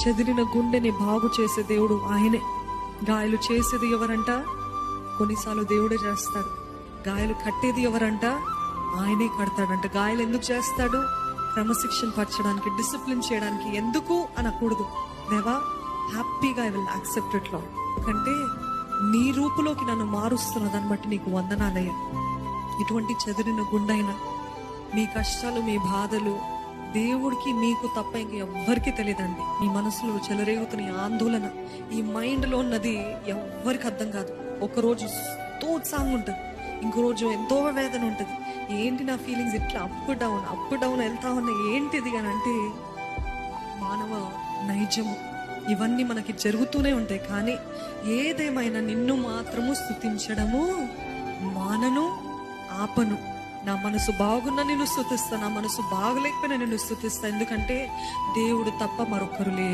చెదిరిన గుండెని బాగు చేసే దేవుడు ఆయనే. గాయాలు చేసేది ఎవరంట? కొన్నిసార్లు దేవుడే చేస్తాడు. గాయాలు కట్టేది ఎవరంట? ఆయనే కడతాడంట. గాయాలు ఎందుకు చేస్తాడు? క్రమశిక్షణ పరచడానికి, డిసిప్లిన్ చేయడానికి. ఎందుకు అనకూడదు. దేవా, హ్యాపీగా I will accept it lord. ఎందుకంటే నీ రూపులోకి నన్ను మారుస్తున్న దాన్ని బట్టి నీకు వందనాలయ్యా. ఇటువంటి చెదిరిన గుండైన మీ కష్టాలు, మీ బాధలు దేవుడికి మీకు తప్ప ఇంక ఎవ్వరికి తెలియదండి. మీ మనసులో చెలరేగుతున్న ఈ ఆందోళన, ఈ మైండ్లో ఉన్నది ఎవ్వరికి అర్థం కాదు. ఒకరోజు ఎంతో ఉత్సాహం ఉంటుంది, ఇంకో రోజు ఎంతో వేదన ఉంటుంది. ఏంటి నా ఫీలింగ్స్ ఇట్లా అప్ డౌన్ వెళ్తా ఉన్నా, ఏంటిది అని అంటే మానవ నైజము. ఇవన్నీ మనకి జరుగుతూనే ఉంటాయి. కానీ ఏదేమైనా నిన్ను మాత్రము స్తుతించడము మానను, ఆపను. నా మనసు బాగున్నా నిన్ను స్తుతిస్తా, నా మనసు బాగలేకపోయినా నిన్ను స్తుతిస్తా. ఎందుకంటే దేవుడు తప్ప మరొకరు లేరు.